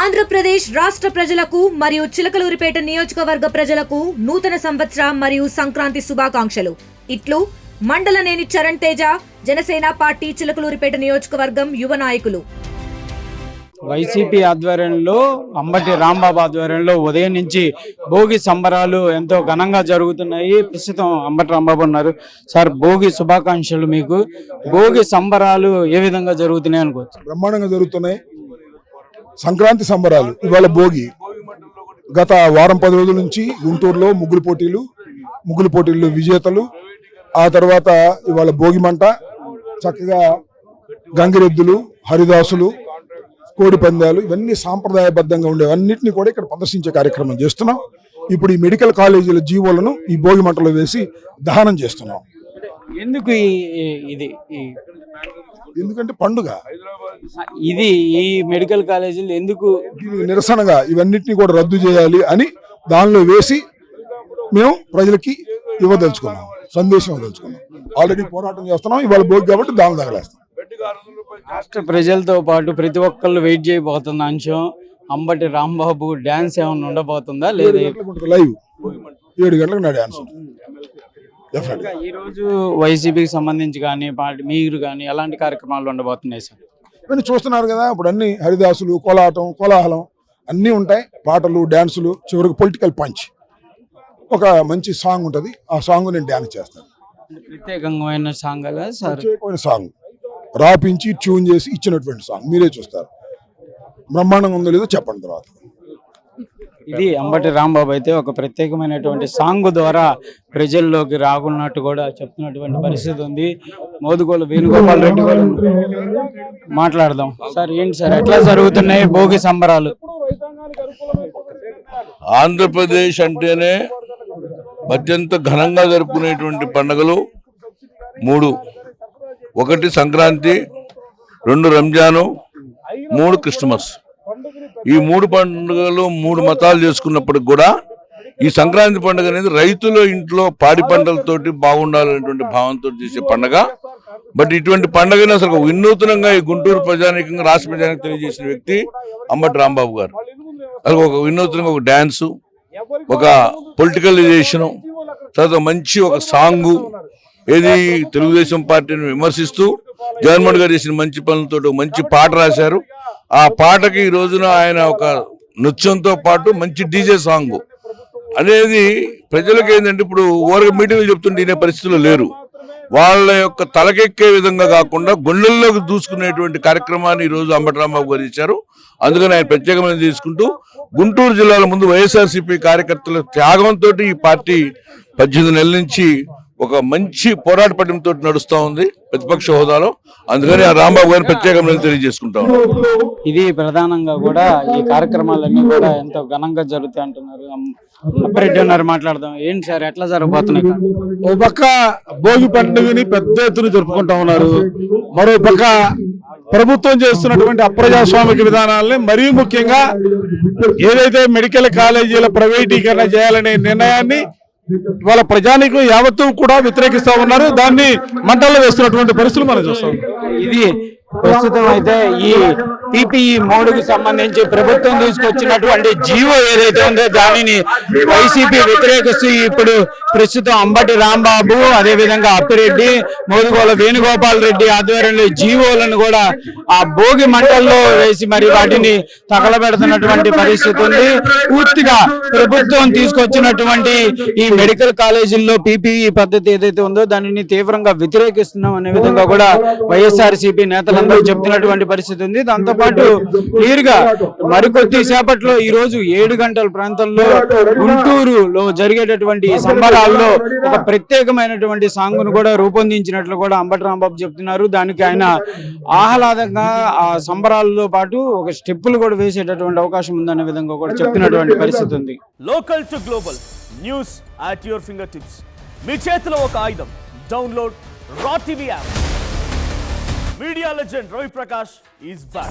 ఆంధ్రప్రదేశ్ రాష్ట్ర ప్రజలకు మరియు చిలకలూరిపేట నియోజకవర్గ ప్రజలకు నూతన సంవత్సర మరియు సంక్రాంతి శుభాకాంక్షలు. ఇట్లు మండలనేని చరణ్ తేజ, జనసేన పార్టీ చిలకలూరిపేట నియోజకవర్గం యువ నాయకులు. వైసీపీ ఆధ్వర్యంలో అంబటి రాంబాబు ఆధ్వర్యంలో ఉదయం నుంచి భోగి సంబరాలు ఎంతో ఘనంగా జరుగుతున్నాయి. ప్రస్తుతం అంబటి రాంబాబు ఉన్నారు. సార్, భోగి శుభాకాంక్షలు మీకు. భోగి సంబరాలు ఏ విధంగా జరుగుతున్నాయి అనుకోవచ్చు? బ్రహ్మాండంగా జరుగుతున్నాయి. సంక్రాంతి సంబరాలు ఇవాళ భోగి. గత వారం 10 రోజుల నుంచి గుంటూరులో ముగ్గులు పోటీలు విజేతలు. ఆ తర్వాత ఇవాళ భోగి మంట, చక్కగా గంగిరెద్దులు, హరిదాసులు, కోడి పందాలు, ఇవన్నీ సాంప్రదాయబద్ధంగా ఉండేవన్నింటినీ కూడా ఇక్కడ ప్రదర్శించే కార్యక్రమం చేస్తున్నాం. ఇప్పుడు ఈ మెడికల్ కాలేజీల జీవోలను ఈ భోగి మంటలో వేసి దహనం చేస్తున్నాం. ఎందుకు ఇది? ఎందుకంటే పండుగ ఇది ఈ మెడికల్ కాలేజీలు ఎందుకు? దీనికి నిరసనగా ఇవన్నిటిని కూడా రద్దు చేయాలి అని దానిలో వేసి మేము ప్రజలకి ఇవ్వదలుచుకున్నాం, సందేశం ఇవ్వదలుచుకున్నాం. ఆల్రెడీ పోరాటం చేస్తున్నాం. ఇవాళ భోగి కాబట్టి దాని తగలేస్తాం. రాష్ట్ర ప్రజలతో పాటు ప్రతి ఒక్కళ్ళు వెయిట్ చేయబోతున్న అంశం అంబటి రాంబాబు డాన్స్ ఏమైనా ఉండబోతుందా లేదా? లైవ్ 7 గంటలకు నా డాన్స్. ఈ రోజు వైసీపీకి సంబంధించి కానీ మీరు కానీ ఎలాంటి కార్యక్రమాలు ఉండబోతున్నాయి సార్? ఇవన్నీ చూస్తున్నారు కదా. ఇప్పుడు అన్ని హరిదాసులు, కోలాహలం అన్నీ ఉంటాయి. పాటలు, డాన్సులు, చివరికి పొలిటికల్ పంచ్. ఒక మంచి సాంగ్ ఉంటుంది. ఆ సాంగ్ నేను డాన్స్ చేస్తాను. ప్రత్యేకమైన సాంగ్ సార్? ప్రత్యేకమైన సాంగ్ రాపించి ట్యూన్ చేసి ఇచ్చినటువంటి సాంగ్ మీరే చూస్తారు. బ్రహ్మాండంగా ఉందో లేదో చెప్పండి తర్వాత. ఇది అంబటి రాంబాబు అయితే ఒక ప్రత్యేకమైనటువంటి సాంగ్ ద్వారా ప్రజల్లోకి రాకున్నట్టు కూడా చెప్తున్నటువంటి పరిస్థితి ఉంది. మోదుగోలు వేణుగోపాల్ రెడ్డి గారు మాట్లాడదాం. సార్, ఏంటి సార్, ఎట్లా జరుగుతున్నాయి భోగి సంబరాలు? ఆంధ్రప్రదేశ్ అంటేనే అత్యంత ఘనంగా జరుపుకునేటువంటి పండుగలు 3. 1 సంక్రాంతి, 2 రంజాను, 3 క్రిస్మస్. ఈ 3 పండుగలు 3 మతాలు చేసుకున్నప్పటికి కూడా ఈ సంక్రాంతి పండుగ అనేది రైతుల ఇంట్లో పాడి పంటలతోటి బాగుండాలనేటువంటి భావంతో చేసే పండుగ. బట్ ఇటువంటి పండుగని అసలు వినూత్నంగా ఈ గుంటూరు ప్రజానీకంగా, రాష్ట్ర ప్రజానికి తెలియజేసిన వ్యక్తి అంబటి రాంబాబు గారు. అసలు ఒక వినూత్నంగా ఒక డ్యాన్సు, ఒక పొలిటికలైజేషను, తర్వాత మంచి ఒక సాంగు, ఏది తెలుగుదేశం పార్టీని విమర్శిస్తూ జగన్మోహన్ గారు చేసిన మంచి పనులతో మంచి పాట రాశారు. ఆ పాటకి ఈ రోజున ఆయన ఒక నృత్యంతో పాటు మంచి డీజే సాంగ్ అనేది ప్రజలకు ఏంటంటే ఇప్పుడు ఓరగా మీటింగ్లు చెప్తుంటే వినే పరిస్థితుల్లో లేరు. వాళ్ళ యొక్క తలకెక్కే విధంగా కాకుండా గుండెల్లోకి దూసుకునేటువంటి కార్యక్రమాన్ని ఈరోజు అంబటి రాంబాబు గారు ఇచ్చారు. అందుకని ఆయన ప్రత్యేకమైన తీసుకుంటూ గుంటూరు జిల్లాల ముందు వైఎస్ఆర్సీపీ కార్యకర్తల త్యాగంతో ఈ పార్టీ 18 నెలల నుంచి ఒక మంచి పోరాట పటిమతో నడుస్తూ ఉంది ప్రతిపక్ష హోదాలో. అందుకని ఆ రాంబాబు గారిని ప్రత్యేకమైన తెలియజేసుకుంటాం. ఇది ప్రధానంగా కూడా ఈ కార్యక్రమాలన్నీ కూడా ఎంతో ఘనంగా జరుగుతాయి అంటున్నారు. అప్పారెడ్డి ఉన్నారు, మాట్లాడదాం. ఏంటి సార్, ఎట్లా జరగబోతున్నాయి? ఓ పక్క భోగి పండుగని పెద్ద ఎత్తున జరుపుకుంటా ఉన్నారు. మరో పక్క ప్రభుత్వం చేస్తున్నటువంటి అప్రజాస్వామిక విధానాలని, మరీ ముఖ్యంగా ఏదైతే మెడికల్ కాలేజీల ప్రైవేటీకరణ చేయాలనే నిర్ణయాన్ని వాళ్ళ ప్రజానికి యావత్తు కూడా వ్యతిరేకిస్తా ఉన్నారు. దాన్ని మంటల్లో వేస్తున్నటువంటి పరిస్థితులు మనం చూస్తాం. ఇది ప్రస్తుతం అయితే ఈ PPE 3కు సంబంధించి ప్రభుత్వం తీసుకొచ్చినటువంటి జీవో ఏదైతే ఉందో దానిని వైసీపీ వ్యతిరేకిస్తూ ఇప్పుడు ప్రస్తుతం అంబటి రాంబాబు, అదేవిధంగా అప్పిరెడ్డి, మోదుగోల వేణుగోపాల్ రెడ్డి ఆధ్వర్యంలో జీవోలను కూడా ఆ భోగి మంటల్లో వేసి మరి వాటిని తగలబెడుతున్నటువంటి పరిస్థితి ఉంది. పూర్తిగా ప్రభుత్వం తీసుకొచ్చినటువంటి ఈ మెడికల్ కాలేజీల్లో PPE పద్ధతి ఏదైతే ఉందో దానిని తీవ్రంగా వ్యతిరేకిస్తున్నాం అనే విధంగా కూడా వైఎస్ఆర్సీపీ నేతలందరూ చెప్తున్నటువంటి పరిస్థితి ఉంది. దాంతో పాటు క్లియర్గా మరికొద్ది సేపట్లో ఈ రోజు 7 గంటల ప్రాంతంలో గుంటూరులో జరిగేటటువంటి సంబరాల్లో ఒక ప్రత్యేకమైనటువంటి సాంగ్ ను కూడా రూపొందించినట్లు కూడా అంబటి రాంబాబు చెప్తున్నారు. దానికి ఆయన ఆహ్లాదంగా ఆ సంబరాలతో పాటు ఒక స్టెప్పులు కూడా వేసేటటువంటి అవకాశం ఉందనే విధంగా కూడా చెప్తున్నటువంటి పరిస్థితి ఉంది. Local to global news at your finger tips. మీ చేతిలో ఒక ఆయుధం. Download Raw TV app. Media legend Ravi Prakash is back.